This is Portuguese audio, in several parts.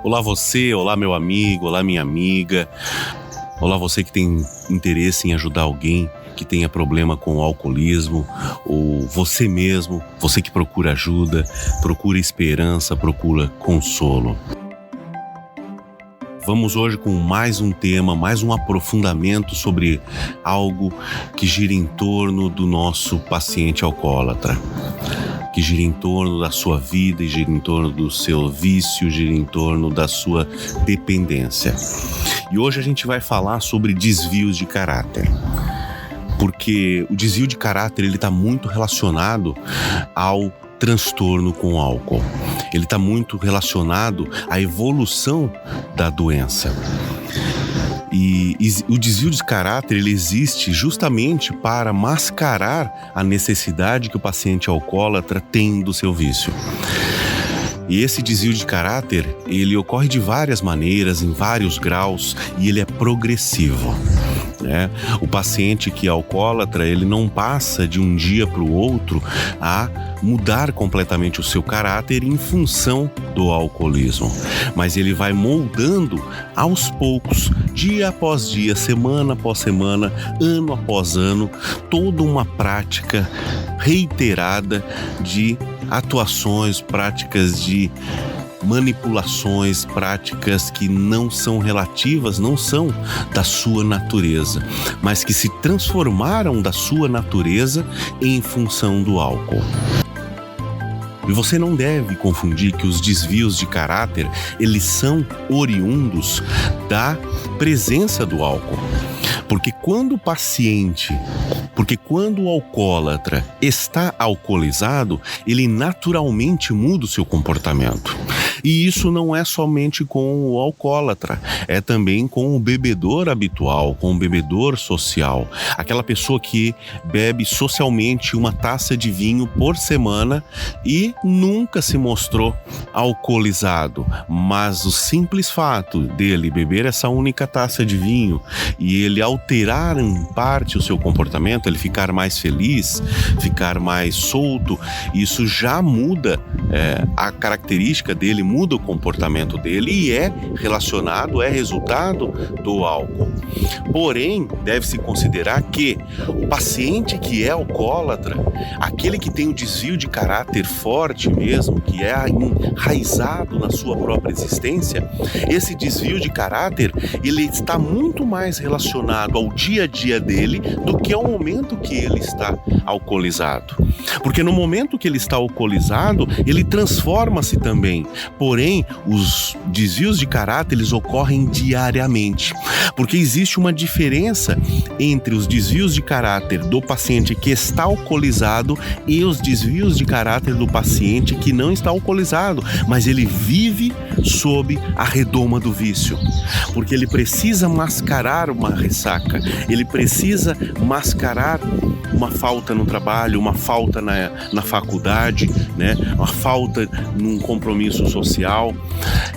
Olá você, olá meu amigo, olá minha amiga. Olá você que tem interesse em ajudar alguém que tenha problema com o alcoolismo, ou você mesmo, você que procura ajuda, procura esperança, procura consolo. Vamos hoje com mais um tema, mais um aprofundamento sobre algo que gira em torno do nosso paciente alcoólatra, que gira em torno da sua vida, e gira em torno do seu vício, gira em torno da sua dependência. E hoje a gente vai falar sobre desvios de caráter, porque o desvio de caráter ele está muito relacionado ao transtorno com o álcool. Ele está muito relacionado à evolução da doença. E o desvio de caráter ele existe justamente para mascarar a necessidade que o paciente alcoólatra tem do seu vício. E esse desvio de caráter, ele ocorre de várias maneiras, em vários graus, e ele é progressivo. O paciente que é alcoólatra, ele não passa de um dia para o outro a mudar completamente o seu caráter em função do alcoolismo, mas ele vai moldando aos poucos, dia após dia, semana após semana, ano após ano, toda uma prática reiterada de atuações, práticas de manipulações, práticas que não são relativas, não são da sua natureza, mas que se transformaram da sua natureza em função do álcool. E você não deve confundir que os desvios de caráter, eles são oriundos da presença do álcool. Porque quando o alcoólatra está alcoolizado, ele naturalmente muda o seu comportamento. E isso não é somente com o alcoólatra, é também com o bebedor habitual, com o bebedor social. Aquela pessoa que bebe socialmente uma taça de vinho por semana e nunca se mostrou alcoolizado, mas o simples fato dele beber essa única taça de vinho e ele alterar em parte o seu comportamento, ele ficar mais feliz, ficar mais solto, isso já muda a característica dele, muda o comportamento dele e é relacionado, é resultado do álcool. Porém, deve-se considerar que o paciente que é alcoólatra, aquele que tem o desvio de caráter forte mesmo, que é enraizado na sua própria existência, esse desvio de caráter, ele está muito mais relacionado ao dia a dia dele do que ao momento que ele está alcoolizado. Porque no momento que ele está alcoolizado, ele transforma-se também. Porém, os desvios de caráter, eles ocorrem diariamente. Porque existe uma diferença entre os desvios de caráter do paciente que está alcoolizado e os desvios de caráter do paciente que não está alcoolizado, mas ele vive sob a redoma do vício. Porque ele precisa mascarar uma ressaca, ele precisa mascarar uma falta no trabalho, uma falta na faculdade, uma falta num compromisso social.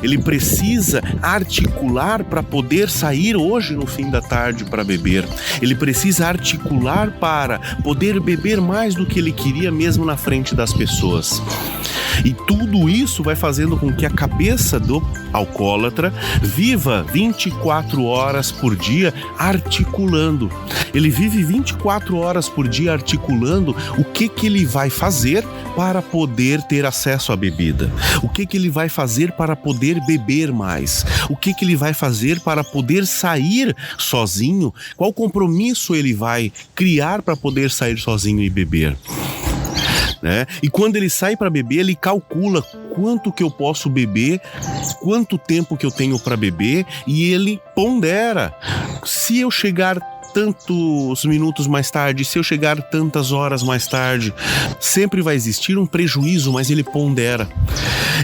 Ele precisa articular para poder sair hoje no fim da tarde para beber. Ele precisa articular para poder beber mais do que ele queria mesmo na frente das pessoas. E tudo isso vai fazendo com que a cabeça do alcoólatra viva 24 horas por dia articulando. Ele vive 24 horas por dia articulando o que ele vai fazer para poder ter acesso à bebida. O que ele vai fazer para poder beber mais. O que ele vai fazer para poder sair sozinho. Qual compromisso ele vai criar para poder sair sozinho e beber. E quando ele sai para beber, ele calcula quanto que eu posso beber, quanto tempo que eu tenho para beber, e ele pondera. Se eu chegar tantos minutos mais tarde, se eu chegar tantas horas mais tarde, sempre vai existir um prejuízo, mas ele pondera.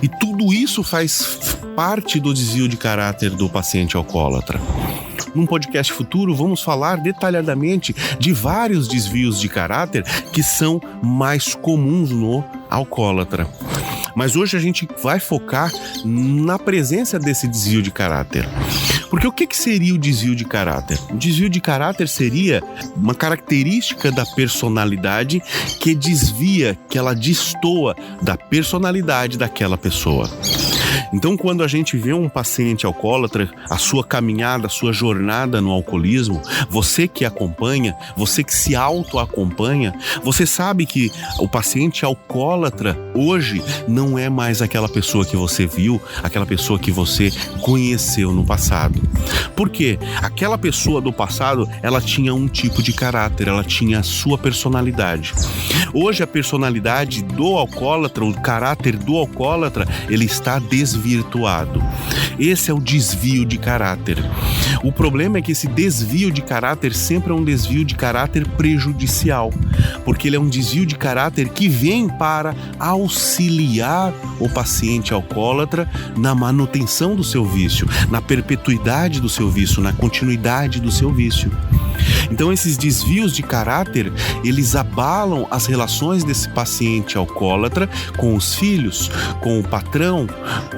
E tudo isso faz parte do desvio de caráter do paciente alcoólatra. Num podcast futuro, vamos falar detalhadamente de vários desvios de caráter que são mais comuns no alcoólatra. Mas hoje a gente vai focar na presença desse desvio de caráter. Porque o que seria o desvio de caráter? O desvio de caráter seria uma característica da personalidade que desvia, que ela destoa da personalidade daquela pessoa. Então, quando a gente vê um paciente alcoólatra, a sua caminhada, a sua jornada no alcoolismo, você que acompanha, você que se auto-acompanha, você sabe que o paciente alcoólatra hoje não é mais aquela pessoa que você viu, aquela pessoa que você conheceu no passado. Por quê? Aquela pessoa do passado, ela tinha um tipo de caráter, ela tinha a sua personalidade. Hoje a personalidade do alcoólatra, o caráter do alcoólatra, ele está desvirtuado. Esse é o desvio de caráter. O problema é que esse desvio de caráter sempre é um desvio de caráter prejudicial, porque ele é um desvio de caráter que vem para auxiliar o paciente alcoólatra na manutenção do seu vício, na perpetuidade do seu vício, na continuidade do seu vício. Então esses desvios de caráter, eles abalam as relações desse paciente alcoólatra com os filhos, com o patrão,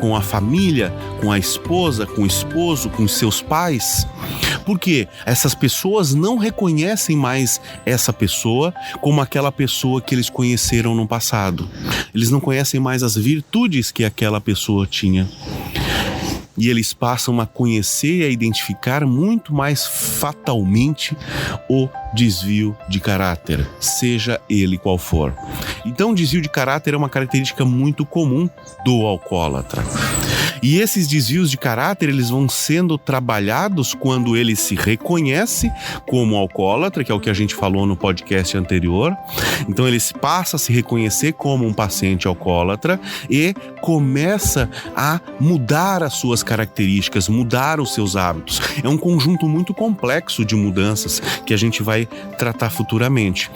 com a família, com a esposa, com o esposo, com os seus pais. Porque essas pessoas não reconhecem mais essa pessoa como aquela pessoa que eles conheceram no passado. Eles não conhecem mais as virtudes que aquela pessoa tinha. E eles passam a conhecer e a identificar muito mais fatalmente o desvio de caráter, seja ele qual for. Então, o desvio de caráter é uma característica muito comum do alcoólatra. E esses desvios de caráter, eles vão sendo trabalhados quando ele se reconhece como alcoólatra, que é o que a gente falou no podcast anterior. Então ele passa a se reconhecer como um paciente alcoólatra e começa a mudar as suas características, mudar os seus hábitos. É um conjunto muito complexo de mudanças que a gente vai tratar futuramente.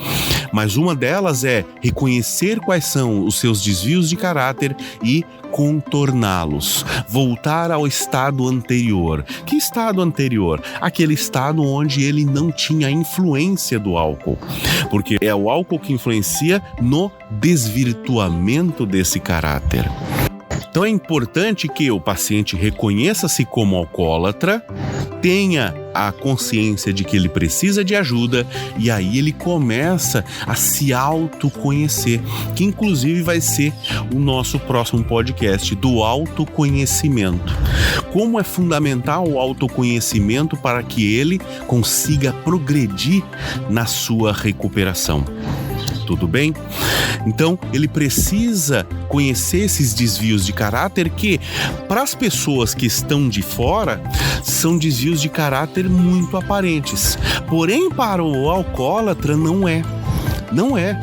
Mas uma delas é reconhecer quais são os seus desvios de caráter e contorná-los, voltar ao estado anterior. Que estado anterior? Aquele estado onde ele não tinha influência do álcool, porque é o álcool que influencia no desvirtuamento desse caráter. Então é importante que o paciente reconheça-se como alcoólatra, tenha a consciência de que ele precisa de ajuda e aí ele começa a se autoconhecer, que inclusive vai ser o nosso próximo podcast do autoconhecimento. Como é fundamental o autoconhecimento para que ele consiga progredir na sua recuperação. Tudo bem? Então, ele precisa conhecer esses desvios de caráter que, para as pessoas que estão de fora, são desvios de caráter muito aparentes. Porém, para o alcoólatra, não é. Não é.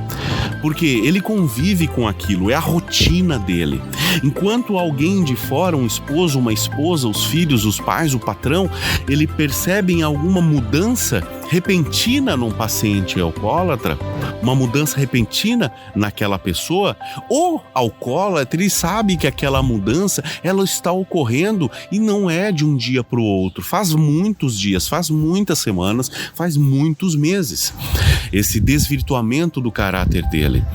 Porque ele convive com aquilo, é a rotina dele. Enquanto alguém de fora, um esposo, uma esposa, os filhos, os pais, o patrão, ele percebe alguma mudança repentina num paciente alcoólatra, uma mudança repentina naquela pessoa, o alcoólatra, ele sabe que aquela mudança, ela está ocorrendo e não é de um dia para o outro, faz muitos dias, faz muitas semanas, faz muitos meses. Esse desvirtuamento do caráter dele,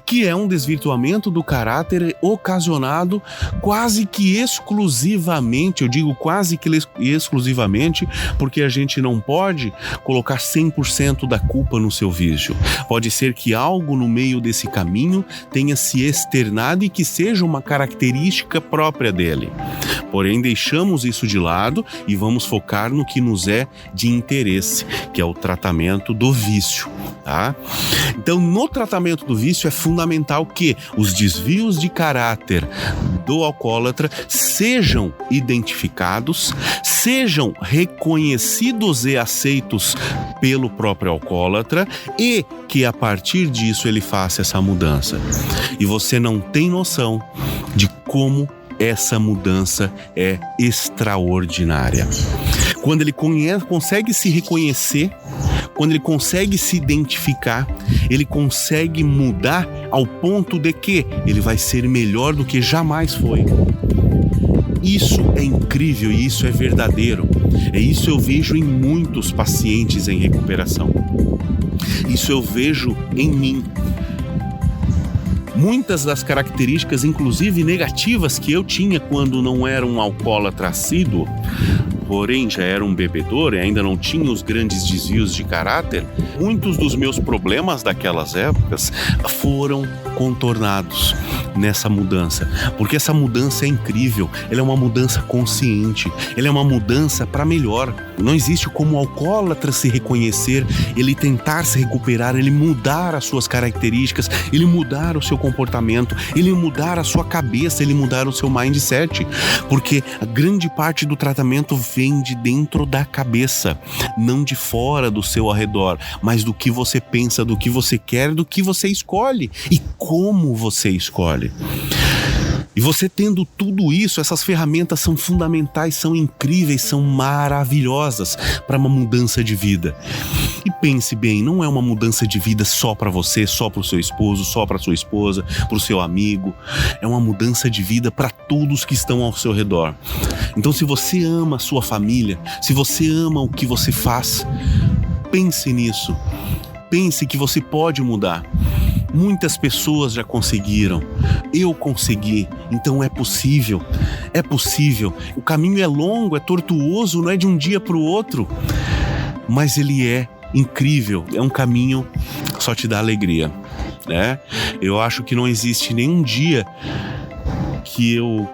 que é um desvirtuamento do caráter ocasionado quase que exclusivamente, eu digo quase que exclusivamente, porque a gente não pode colocar 100% da culpa no seu vício. Pode ser que algo no meio desse caminho tenha se externado e que seja uma característica própria dele. Porém, deixamos isso de lado e vamos focar no que nos é de interesse, que é o tratamento do vício, tá? Então, no tratamento do vício é fundamental que os desvios de caráter do alcoólatra sejam identificados, sejam reconhecidos e aceitos pelo próprio alcoólatra e que a partir disso ele faça essa mudança. E você não tem noção de como essa mudança é extraordinária. Quando ele consegue se reconhecer, quando ele consegue se identificar, ele consegue mudar ao ponto de que ele vai ser melhor do que jamais foi. Isso é incrível e isso é verdadeiro. Isso eu vejo em muitos pacientes em recuperação. Isso eu vejo em mim. Muitas das características, inclusive negativas, que eu tinha quando não era um alcoólatra assíduo, porém já era um bebedor e ainda não tinha os grandes desvios de caráter, muitos dos meus problemas daquelas épocas foram contornados. nessa mudança, porque essa mudança é incrível, ela é uma mudança consciente, ela é uma mudança para melhor. Não existe como o alcoólatra se reconhecer, ele tentar se recuperar, ele mudar as suas características, ele mudar o seu comportamento, ele mudar a sua cabeça, ele mudar o seu mindset, porque a grande parte do tratamento vem de dentro da cabeça, não de fora do seu arredor, mas do que você pensa, do que você quer, do que você escolhe e como você escolhe. E você tendo tudo isso, essas ferramentas são fundamentais, são incríveis, são maravilhosas para uma mudança de vida. E pense bem, não é uma mudança de vida só para você, só para o seu esposo, só para sua esposa, para o seu amigo. É uma mudança de vida para todos que estão ao seu redor. Então, se você ama a sua família, se você ama o que você faz, pense nisso. Pense que você pode mudar. Muitas pessoas já conseguiram, eu consegui, então é possível, é possível. O caminho é longo, é tortuoso, não é de um dia para o outro, mas ele é incrível, é um caminho que só te dá alegria, né? Eu acho que não existe nenhum dia que eu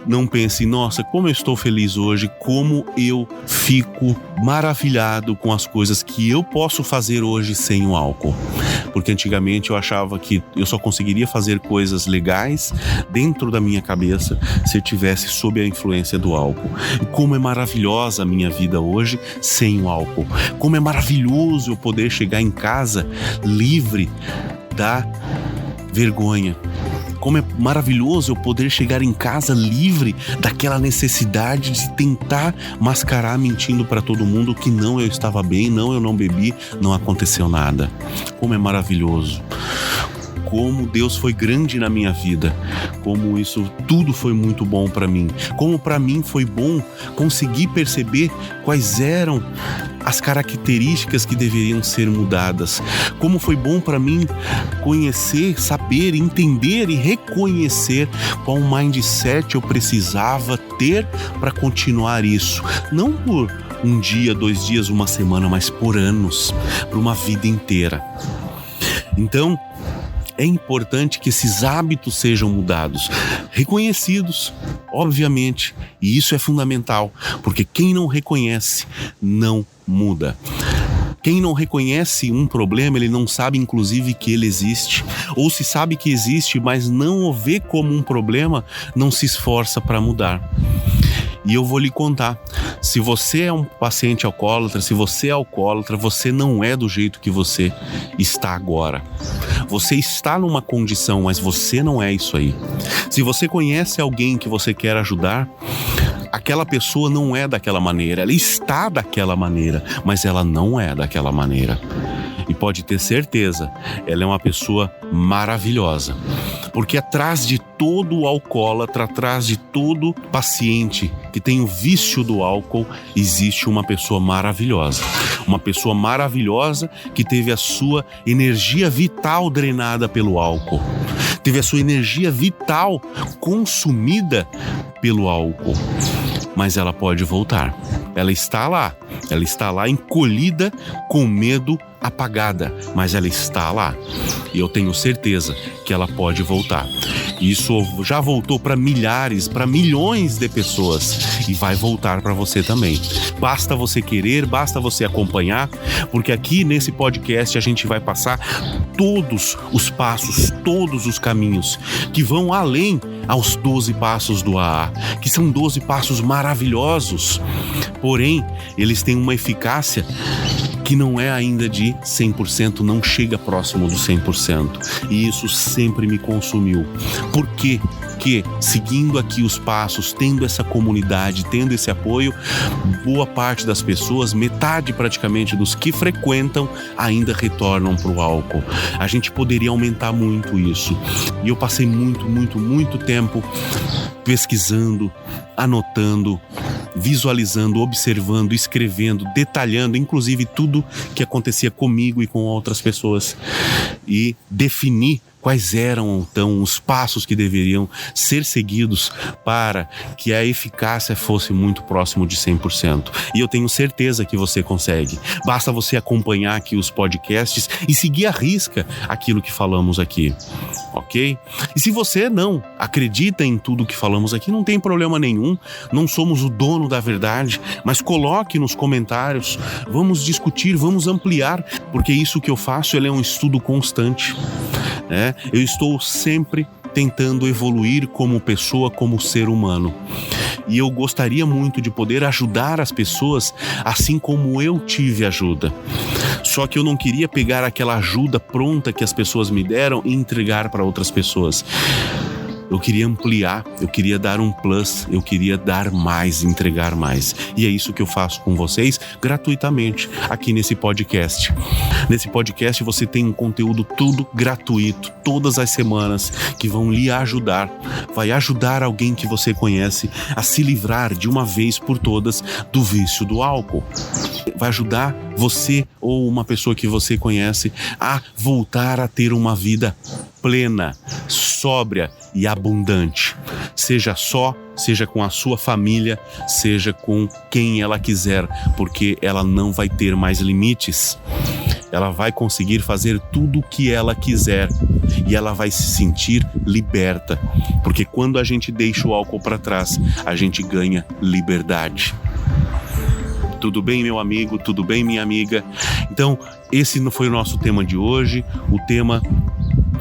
não pense, nossa, como eu estou feliz hoje, como eu fico maravilhado com as coisas que eu posso fazer hoje sem o álcool. Porque antigamente eu achava que eu só conseguiria fazer coisas legais dentro da minha cabeça se eu estivesse sob a influência do álcool. E como é maravilhosa a minha vida hoje sem o álcool. Como é maravilhoso eu poder chegar em casa livre da vergonha. Como é maravilhoso eu poder chegar em casa livre daquela necessidade de tentar mascarar mentindo para todo mundo que não, eu estava bem, não, eu não bebi, não aconteceu nada. Como é maravilhoso. Como Deus foi grande na minha vida, como isso tudo foi muito bom para mim, como para mim foi bom conseguir perceber quais eram as características que deveriam ser mudadas, como foi bom para mim conhecer, saber, entender e reconhecer qual mindset eu precisava ter para continuar isso, não por um dia, 2 dias, uma semana, mas por anos, por uma vida inteira. Então, é importante que esses hábitos sejam mudados, reconhecidos, obviamente, e isso é fundamental, porque quem não reconhece não muda. Quem não reconhece um problema, ele não sabe inclusive que ele existe, ou se sabe que existe, mas não o vê como um problema, não se esforça para mudar. E eu vou lhe contar, se você é um paciente alcoólatra, se você é alcoólatra, você não é do jeito que você está agora. Você está numa condição, mas você não é isso aí. Se você conhece alguém que você quer ajudar, aquela pessoa não é daquela maneira, ela está daquela maneira, mas ela não é daquela maneira. E pode ter certeza, ela é uma pessoa maravilhosa. Porque atrás de todo alcoólatra, atrás de todo paciente que tem o vício do álcool, existe uma pessoa maravilhosa. Uma pessoa maravilhosa que teve a sua energia vital drenada pelo álcool. Teve a sua energia vital consumida pelo álcool. Mas ela pode voltar. Ela está lá encolhida, com medo, apagada, mas ela está lá. E eu tenho certeza que ela pode voltar. Isso já voltou para milhares, para milhões de pessoas e vai voltar para você também. Basta você querer, basta você acompanhar, porque aqui nesse podcast a gente vai passar todos os passos, todos os caminhos que vão além aos 12 passos do AA, que são 12 passos maravilhosos, porém eles têm uma eficácia que não é ainda de 100%, não chega próximo do 100%. E isso sempre me consumiu. Por quê? Que, seguindo aqui os passos, tendo essa comunidade, tendo esse apoio, boa parte das pessoas, metade praticamente dos que frequentam, ainda retornam para o álcool. A gente poderia aumentar muito isso. E eu passei muito tempo pesquisando, anotando, visualizando, observando, escrevendo, detalhando, inclusive tudo que acontecia comigo e com outras pessoas. E defini quais eram então os passos que deveriam ser seguidos para que a eficácia fosse muito próximo de 100%. E eu tenho certeza que você consegue. Basta você acompanhar aqui os podcasts e seguir à risca aquilo que falamos aqui, ok? E se você não acredita em tudo que falamos aqui, não tem problema nenhum, não somos o dono da verdade, mas coloque nos comentários, vamos discutir, vamos ampliar, porque isso que eu faço é um estudo constante, né? Eu estou sempre tentando evoluir como pessoa, como ser humano. E eu gostaria muito de poder ajudar as pessoas assim como eu tive ajuda. Só que eu não queria pegar aquela ajuda pronta que as pessoas me deram e entregar para outras pessoas. Eu queria ampliar, eu queria dar um plus, eu queria dar mais, entregar mais. E é isso que eu faço com vocês gratuitamente aqui nesse podcast. Nesse podcast você tem um conteúdo tudo gratuito, todas as semanas, que vão lhe ajudar. Vai ajudar alguém que você conhece a se livrar de uma vez por todas do vício do álcool. Vai ajudar você ou uma pessoa que você conhece a voltar a ter uma vida plena, sóbria e abundante. Seja só, seja com a sua família, seja com quem ela quiser, porque ela não vai ter mais limites. Ela vai conseguir fazer tudo o que ela quiser e ela vai se sentir liberta, porque quando a gente deixa o álcool para trás, a gente ganha liberdade. Tudo bem, meu amigo? Tudo bem, minha amiga? Então, esse não foi o nosso tema de hoje, o tema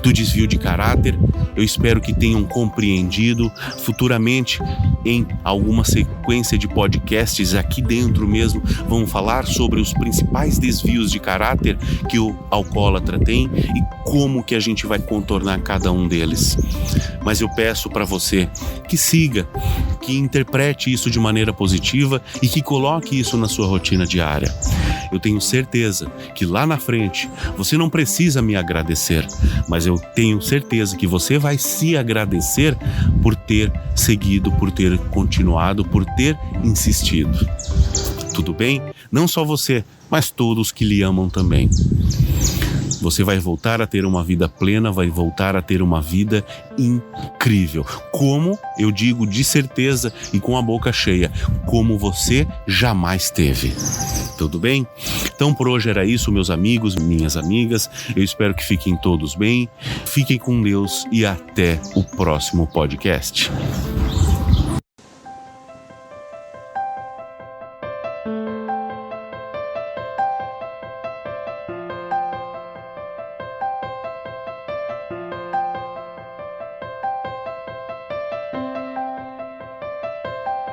do desvio de caráter. Eu espero que tenham compreendido. Futuramente, em alguma sequência de podcasts aqui dentro mesmo, vamos falar sobre os principais desvios de caráter que o alcoólatra tem e como que a gente vai contornar cada um deles. Mas eu peço para você que siga, que interprete isso de maneira positiva e que coloque isso na sua rotina diária. Eu tenho certeza que lá na frente você não precisa me agradecer, mas eu tenho certeza que você vai se agradecer por ter seguido, por ter continuado, por ter insistido. Tudo bem? Não só você, mas todos que lhe amam também. Você vai voltar a ter uma vida plena, vai voltar a ter uma vida incrível. Como, eu digo de certeza e com a boca cheia, como você jamais teve. Tudo bem? Então por hoje era isso, meus amigos, minhas amigas. Eu espero que fiquem todos bem. Fiquem com Deus e até o próximo podcast.